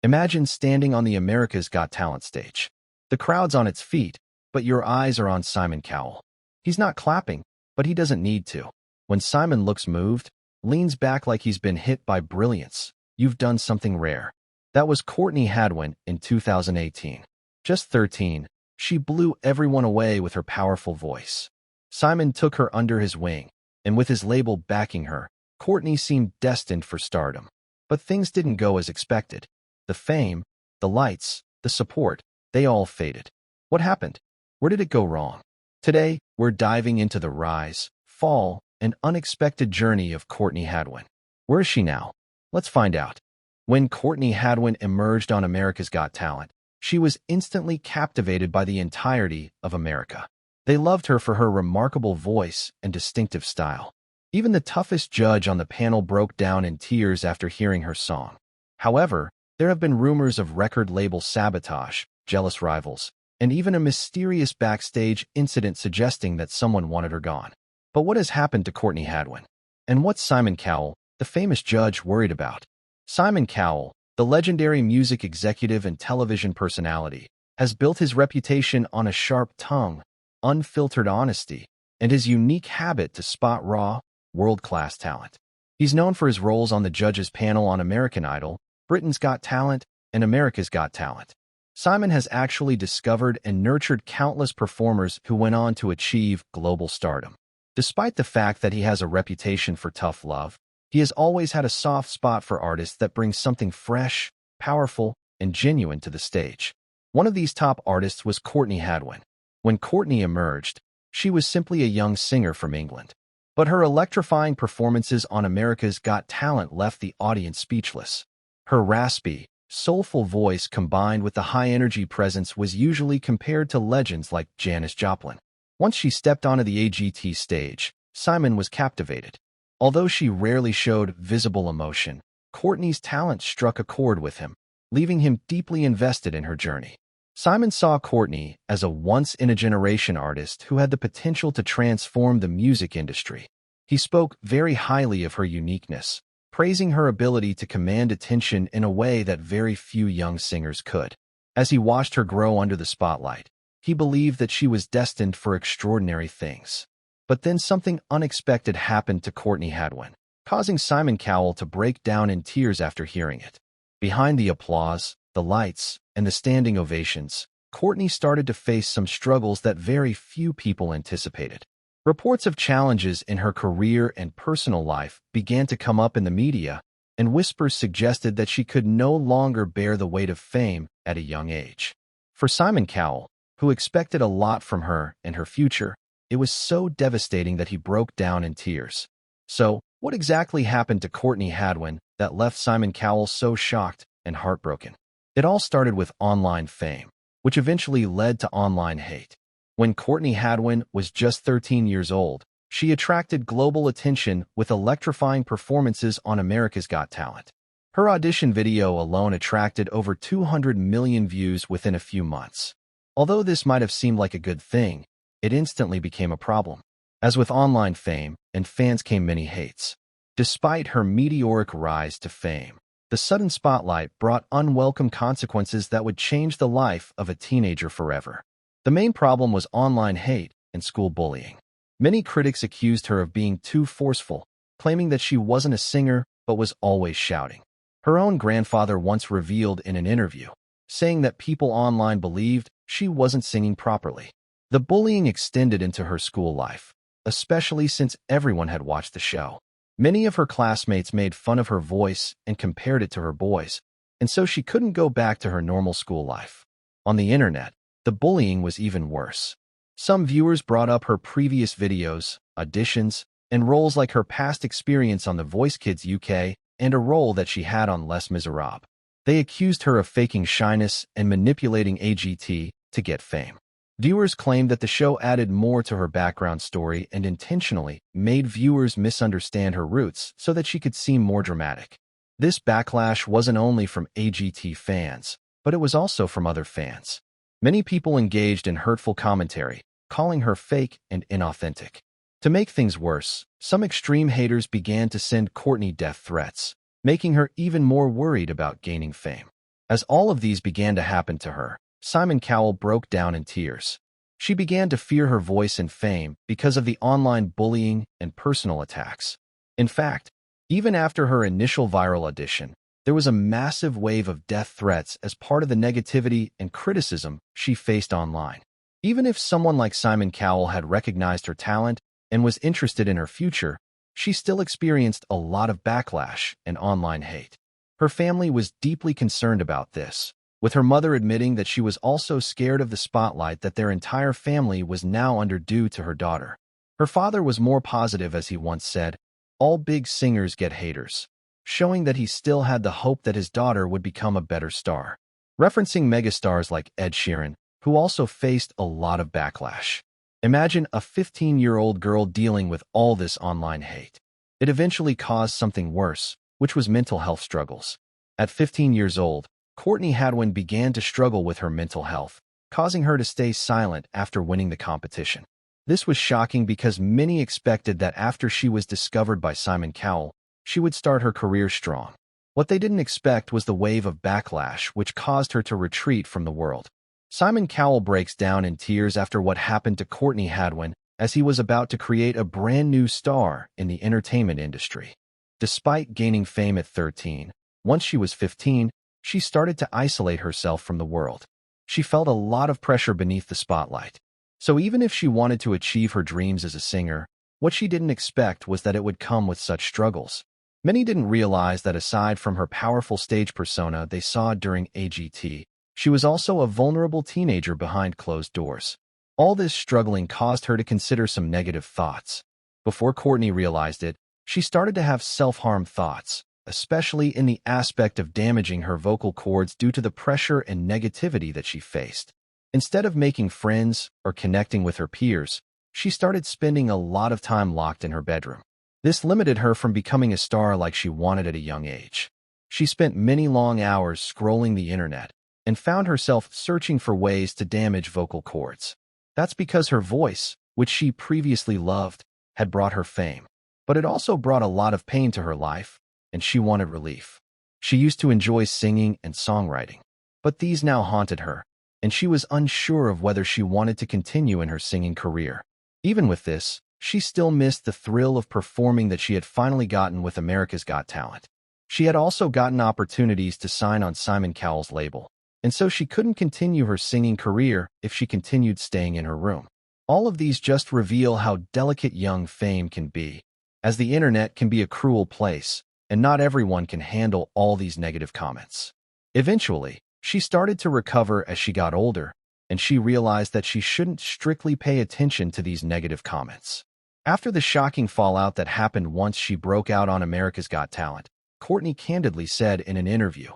Imagine standing on the America's Got Talent stage. The crowd's on its feet, but your eyes are on Simon Cowell. He's not clapping, but he doesn't need to. When Simon looks moved, leans back like he's been hit by brilliance, you've done something rare. That was Courtney Hadwin in 2018. Just 13, she blew everyone away with her powerful voice. Simon took her under his wing, and with his label backing her, Courtney seemed destined for stardom. But things didn't go as expected. The fame, the lights, the support, they all faded. What happened? Where did it go wrong? Today, we're diving into the rise, fall, and unexpected journey of Courtney Hadwin. Where is she now? Let's find out. When Courtney Hadwin emerged on America's Got Talent, she was instantly captivated by the entirety of America. They loved her for her remarkable voice and distinctive style. Even the toughest judge on the panel broke down in tears after hearing her song. However, there have been rumors of record label sabotage, jealous rivals, and even a mysterious backstage incident suggesting that someone wanted her gone. But what has happened to Courtney Hadwin? And what's Simon Cowell, the famous judge, worried about? Simon Cowell, the legendary music executive and television personality, has built his reputation on a sharp tongue, unfiltered honesty, and his unique habit to spot raw, world-class talent. He's known for his roles on the judges' panel on American Idol, Britain's Got Talent, and America's Got Talent. Simon has actually discovered and nurtured countless performers who went on to achieve global stardom. Despite the fact that he has a reputation for tough love, he has always had a soft spot for artists that bring something fresh, powerful, and genuine to the stage. One of these top artists was Courtney Hadwin. When Courtney emerged, she was simply a young singer from England. But her electrifying performances on America's Got Talent left the audience speechless. Her raspy, soulful voice combined with the high-energy presence was usually compared to legends like Janis Joplin. Once she stepped onto the AGT stage, Simon was captivated. Although she rarely showed visible emotion, Courtney's talent struck a chord with him, leaving him deeply invested in her journey. Simon saw Courtney as a once-in-a-generation artist who had the potential to transform the music industry. He spoke very highly of her uniqueness, praising her ability to command attention in a way that very few young singers could. As he watched her grow under the spotlight, he believed that she was destined for extraordinary things. But then something unexpected happened to Courtney Hadwin, causing Simon Cowell to break down in tears after hearing it. Behind the applause, the lights, and the standing ovations, Courtney started to face some struggles that very few people anticipated. Reports of challenges in her career and personal life began to come up in the media, and whispers suggested that she could no longer bear the weight of fame at a young age. For Simon Cowell, who expected a lot from her and her future, it was so devastating that he broke down in tears. So, what exactly happened to Courtney Hadwin that left Simon Cowell so shocked and heartbroken? It all started with online fame, which eventually led to online hate. When Courtney Hadwin was just 13 years old, she attracted global attention with electrifying performances on America's Got Talent. Her audition video alone attracted over 200 million views within a few months. Although this might have seemed like a good thing, it instantly became a problem. As with online fame and fans came many hates. Despite her meteoric rise to fame, the sudden spotlight brought unwelcome consequences that would change the life of a teenager forever. The main problem was online hate and school bullying. Many critics accused her of being too forceful, claiming that she wasn't a singer but was always shouting. Her own grandfather once revealed in an interview, saying that people online believed she wasn't singing properly. The bullying extended into her school life, especially since everyone had watched the show. Many of her classmates made fun of her voice and compared it to her boys, and so she couldn't go back to her normal school life. On the internet, the bullying was even worse. Some viewers brought up her previous videos, auditions, and roles like her past experience on The Voice Kids UK and a role that she had on Les Miserables. They accused her of faking shyness and manipulating AGT to get fame. Viewers claimed that the show added more to her background story and intentionally made viewers misunderstand her roots so that she could seem more dramatic. This backlash wasn't only from AGT fans, but it was also from other fans. Many people engaged in hurtful commentary, calling her fake and inauthentic. To make things worse, some extreme haters began to send Courtney death threats, making her even more worried about gaining fame. As all of these began to happen to her, Simon Cowell broke down in tears. She began to fear her voice and fame because of the online bullying and personal attacks. In fact, even after her initial viral audition, there was a massive wave of death threats as part of the negativity and criticism she faced online. Even if someone like Simon Cowell had recognized her talent and was interested in her future, she still experienced a lot of backlash and online hate. Her family was deeply concerned about this, with her mother admitting that she was also scared of the spotlight that their entire family was now under due to her daughter. Her father was more positive, as he once said, "All big singers get haters," showing that he still had the hope that his daughter would become a better star. Referencing megastars like Ed Sheeran, who also faced a lot of backlash. Imagine a 15-year-old girl dealing with all this online hate. It eventually caused something worse, which was mental health struggles. At 15 years old, Courtney Hadwin began to struggle with her mental health, causing her to stay silent after winning the competition. This was shocking because many expected that after she was discovered by Simon Cowell, she would start her career strong. What they didn't expect was the wave of backlash which caused her to retreat from the world. Simon Cowell breaks down in tears after what happened to Courtney Hadwin as he was about to create a brand new star in the entertainment industry. Despite gaining fame at 13, once she was 15, she started to isolate herself from the world. She felt a lot of pressure beneath the spotlight. So even if she wanted to achieve her dreams as a singer, what she didn't expect was that it would come with such struggles. Many didn't realize that aside from her powerful stage persona they saw during AGT, she was also a vulnerable teenager behind closed doors. All this struggling caused her to consider some negative thoughts. Before Courtney realized it, she started to have self-harm thoughts, especially in the aspect of damaging her vocal cords due to the pressure and negativity that she faced. Instead of making friends or connecting with her peers, she started spending a lot of time locked in her bedroom. This limited her from becoming a star like she wanted at a young age. She spent many long hours scrolling the internet and found herself searching for ways to damage vocal cords. That's because her voice, which she previously loved, had brought her fame. But it also brought a lot of pain to her life, and she wanted relief. She used to enjoy singing and songwriting, but these now haunted her, and she was unsure of whether she wanted to continue in her singing career. Even with this, she still missed the thrill of performing that she had finally gotten with America's Got Talent. She had also gotten opportunities to sign on Simon Cowell's label, and so she couldn't continue her singing career if she continued staying in her room. All of these just reveal how delicate young fame can be, as the internet can be a cruel place, and not everyone can handle all these negative comments. Eventually, she started to recover as she got older, and she realized that she shouldn't strictly pay attention to these negative comments. After the shocking fallout that happened once she broke out on America's Got Talent, Courtney candidly said in an interview,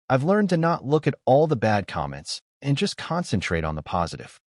"I've learned to not look at all the bad comments and just concentrate on the positive."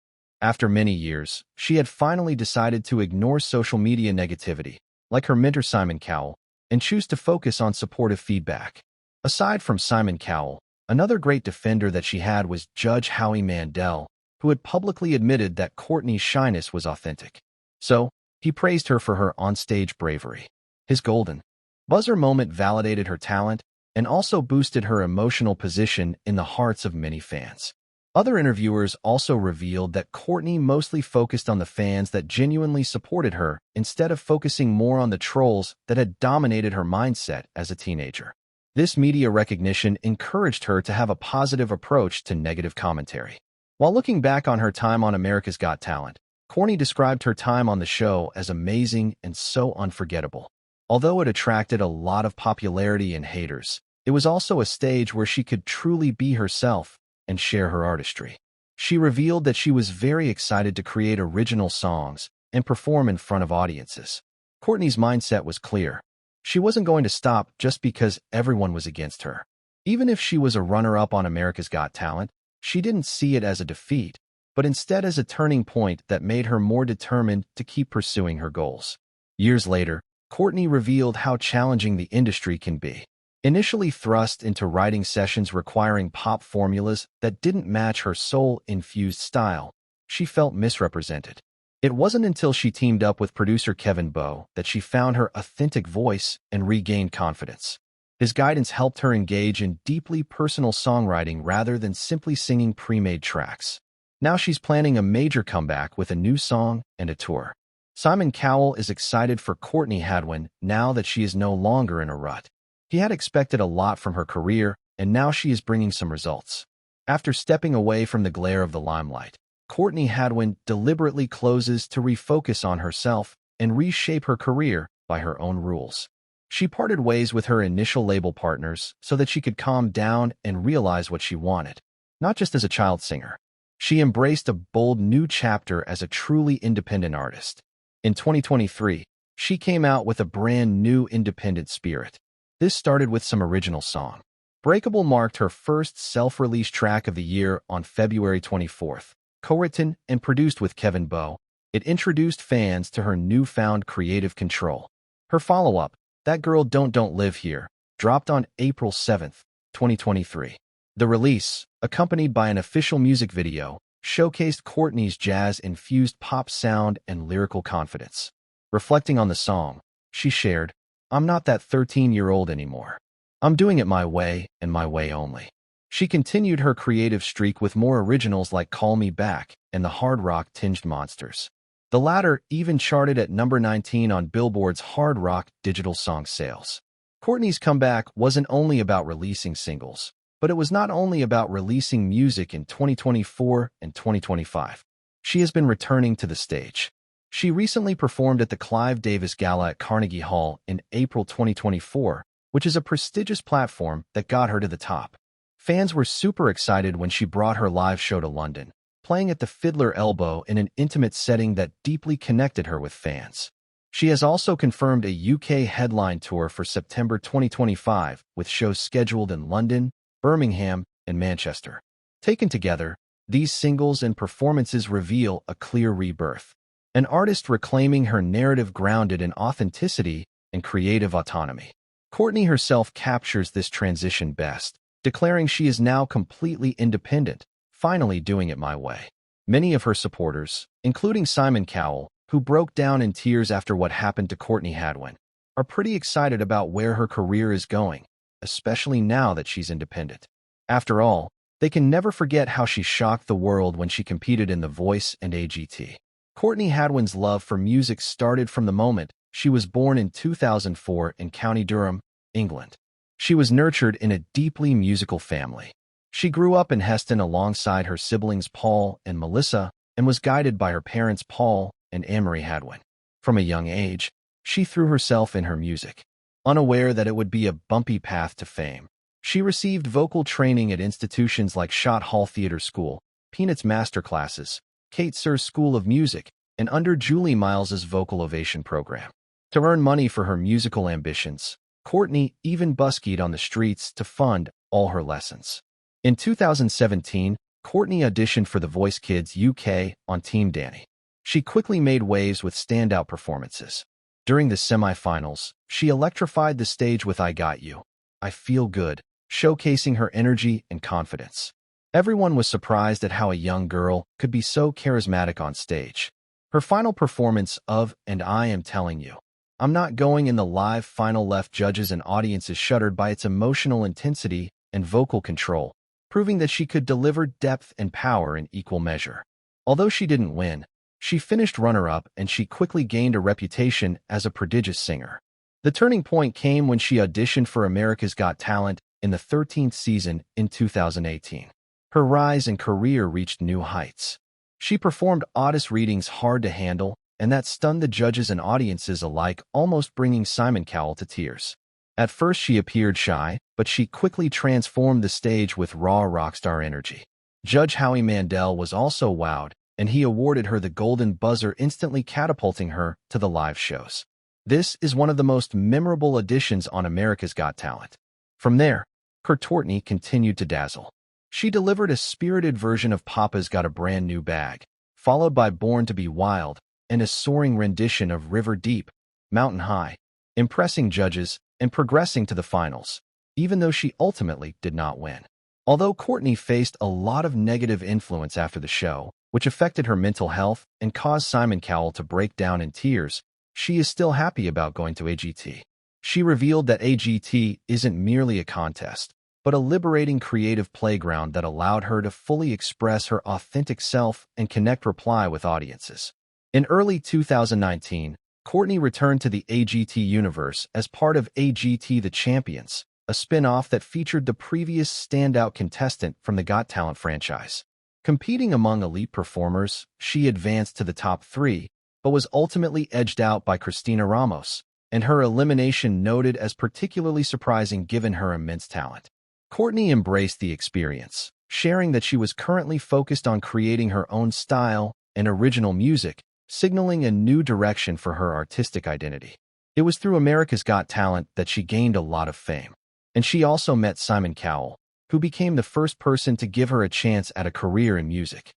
After many years, she had finally decided to ignore social media negativity, like her mentor Simon Cowell, and choose to focus on supportive feedback. Aside from Simon Cowell, another great defender that she had was Judge Howie Mandel, who had publicly admitted that Courtney's shyness was authentic. So, he praised her for her onstage bravery. His golden buzzer moment validated her talent and also boosted her emotional position in the hearts of many fans. Other interviewers also revealed that Courtney mostly focused on the fans that genuinely supported her instead of focusing more on the trolls that had dominated her mindset as a teenager. This media recognition encouraged her to have a positive approach to negative commentary. While looking back on her time on America's Got Talent, Courtney described her time on the show as amazing and so unforgettable. Although it attracted a lot of popularity and haters, it was also a stage where she could truly be herself and share her artistry. She revealed that she was very excited to create original songs and perform in front of audiences. Courtney's mindset was clear. She wasn't going to stop just because everyone was against her. Even if she was a runner-up on America's Got Talent, she didn't see it as a defeat, but instead as a turning point that made her more determined to keep pursuing her goals. Years later, Courtney revealed how challenging the industry can be. Initially thrust into writing sessions requiring pop formulas that didn't match her soul-infused style, she felt misrepresented. It wasn't until she teamed up with producer Kevin Bowe that she found her authentic voice and regained confidence. His guidance helped her engage in deeply personal songwriting rather than simply singing pre-made tracks. Now she's planning a major comeback with a new song and a tour. Simon Cowell is excited for Courtney Hadwin now that she is no longer in a rut. He had expected a lot from her career, and now she is bringing some results. After stepping away from the glare of the limelight, Courtney Hadwin deliberately closes to refocus on herself and reshape her career by her own rules. She parted ways with her initial label partners so that she could calm down and realize what she wanted, not just as a child singer. She embraced a bold new chapter as a truly independent artist. In 2023, she came out with a brand new independent spirit. This started with some original song. Breakable marked her first self-released track of the year on February 24th. Co-written and produced with Kevin Bowe, it introduced fans to her newfound creative control. Her follow-up, That Girl Don't Live Here, dropped on April 7th, 2023. The release, accompanied by an official music video, showcased Courtney's jazz-infused pop sound and lyrical confidence. Reflecting on the song, she shared, "I'm not that 13-year-old anymore. I'm doing it my way and my way only." She continued her creative streak with more originals like Call Me Back and the hard rock-tinged Monsters. The latter even charted at number 19 on Billboard's Hard Rock Digital Song Sales. Courtney's comeback wasn't only about releasing singles, but it was not only about releasing music in 2024 and 2025. She has been returning to the stage. She recently performed at the Clive Davis Gala at Carnegie Hall in April 2024, which is a prestigious platform that got her to the top. Fans were super excited when she brought her live show to London, playing at the Fiddler Elbow in an intimate setting that deeply connected her with fans. She has also confirmed a UK headline tour for September 2025, with shows scheduled in London, Birmingham, and Manchester. Taken together, these singles and performances reveal a clear rebirth. An artist reclaiming her narrative grounded in authenticity and creative autonomy. Courtney herself captures this transition best, declaring she is now completely independent, finally doing it my way. Many of her supporters, including Simon Cowell, who broke down in tears after what happened to Courtney Hadwin, are pretty excited about where her career is going, especially now that she's independent. After all, they can never forget how she shocked the world when she competed in The Voice and AGT. Courtney Hadwin's love for music started from the moment she was born in 2004 in County Durham, England. She was nurtured in a deeply musical family. She grew up in Heston alongside her siblings Paul and Melissa and was guided by her parents Paul and Anne-Marie Hadwin. From a young age, she threw herself in her music. Unaware that it would be a bumpy path to fame, she received vocal training at institutions like Shot Hall Theatre School, Peanuts Masterclasses, Kate Sir's School of Music, and under Julie Miles's Vocal Ovation program. To earn money for her musical ambitions, Courtney even buskied on the streets to fund all her lessons. In 2017, Courtney auditioned for The Voice Kids UK on Team Danny. She quickly made waves with standout performances. During the semi-finals, she electrified the stage with I Got You, I Feel Good, showcasing her energy and confidence. Everyone was surprised at how a young girl could be so charismatic on stage. Her final performance of And I Am Telling You, I'm Not Going in the live final left judges and audiences shuddered by its emotional intensity and vocal control, proving that she could deliver depth and power in equal measure. Although she didn't win, she finished runner-up and she quickly gained a reputation as a prodigious singer. The turning point came when she auditioned for America's Got Talent in the 13th season in 2018. Her rise in career reached new heights. She performed Otis Reading's Hard to Handle, and that stunned the judges and audiences alike, almost bringing Simon Cowell to tears. At first she appeared shy, but she quickly transformed the stage with raw rockstar energy. Judge Howie Mandel was also wowed, and he awarded her the Golden Buzzer, instantly catapulting her to the live shows. This is one of the most memorable auditions on America's Got Talent. From there, Courtney continued to dazzle. She delivered a spirited version of Papa's Got a Brand New Bag, followed by Born to Be Wild, and a soaring rendition of River Deep, Mountain High, impressing judges and progressing to the finals, even though she ultimately did not win. Although Courtney faced a lot of negative influence after the show, which affected her mental health and caused Simon Cowell to break down in tears, she is still happy about going to AGT. she revealed that AGT isn't merely a contest, but a liberating creative playground that allowed her to fully express her authentic self and connect with audiences. In early 2019, Courtney returned to the AGT universe as part of AGT The Champions, a spin-off that featured the previous standout contestant from the Got Talent franchise. Competing among elite performers, she advanced to the top 3, but was ultimately edged out by Christina Ramos, and her elimination noted as particularly surprising given her immense talent. Courtney embraced the experience, sharing that she was currently focused on creating her own style and original music, signaling a new direction for her artistic identity. It was through America's Got Talent that she gained a lot of fame. And she also met Simon Cowell, who became the first person to give her a chance at a career in music.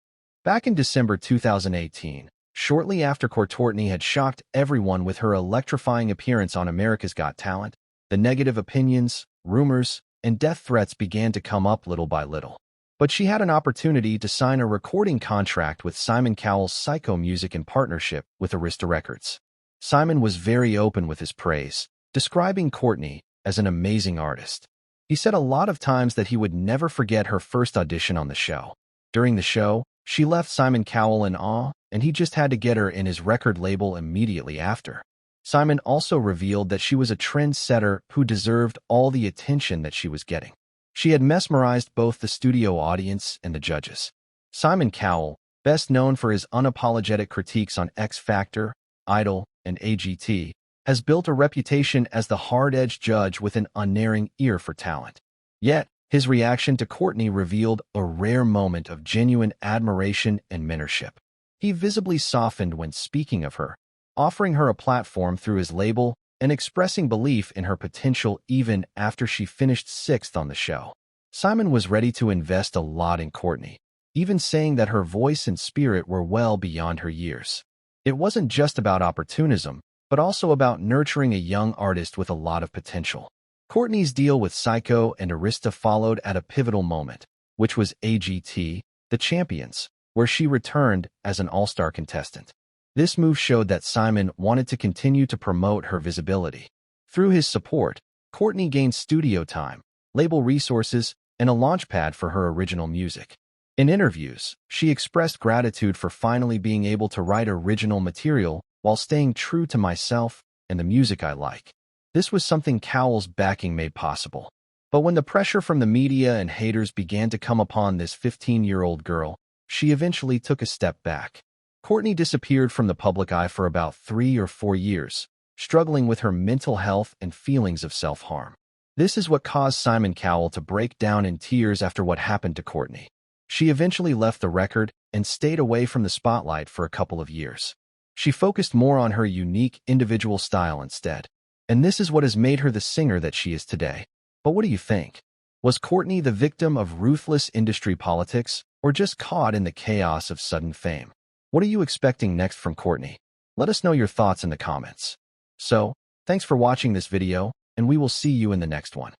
Back in December 2018, shortly after Courtney had shocked everyone with her electrifying appearance on America's Got Talent, the negative opinions, rumors, and death threats began to come up little by little. But she had an opportunity to sign a recording contract with Simon Cowell's Psycho Music in partnership with Arista Records. Simon was very open with his praise, describing Courtney as an amazing artist. He said a lot of times that he would never forget her first audition on the show. During the show, she left Simon Cowell in awe, and he just had to get her in his record label immediately after. Simon also revealed that she was a trendsetter who deserved all the attention that she was getting. She had mesmerized both the studio audience and the judges. Simon Cowell, best known for his unapologetic critiques on X Factor, Idol, and AGT, has built a reputation as the hard-edged judge with an unerring ear for talent. Yet, his reaction to Courtney revealed a rare moment of genuine admiration and mentorship. He visibly softened when speaking of her, offering her a platform through his label and expressing belief in her potential even after she finished 6th on the show. Simon was ready to invest a lot in Courtney, even saying that her voice and spirit were well beyond her years. It wasn't just about opportunism, but also about nurturing a young artist with a lot of potential. Courtney's deal with Psycho and Arista followed at a pivotal moment, which was AGT, The Champions, where she returned as an all-star contestant. This move showed that Simon wanted to continue to promote her visibility. Through his support, Courtney gained studio time, label resources, and a launchpad for her original music. In interviews, she expressed gratitude for finally being able to write original material while staying true to myself and the music I like. This was something Cowell's backing made possible. But when the pressure from the media and haters began to come upon this 15-year-old girl, she eventually took a step back. Courtney disappeared from the public eye for about 3 or 4 years, struggling with her mental health and feelings of self-harm. This is what caused Simon Cowell to break down in tears after what happened to Courtney. She eventually left the record and stayed away from the spotlight for a couple of years. She focused more on her unique individual style instead. And this is what has made her the singer that she is today. But what do you think? Was Courtney the victim of ruthless industry politics, or just caught in the chaos of sudden fame? What are you expecting next from Courtney? Let us know your thoughts in the comments. So, thanks for watching this video, and we will see you in the next one.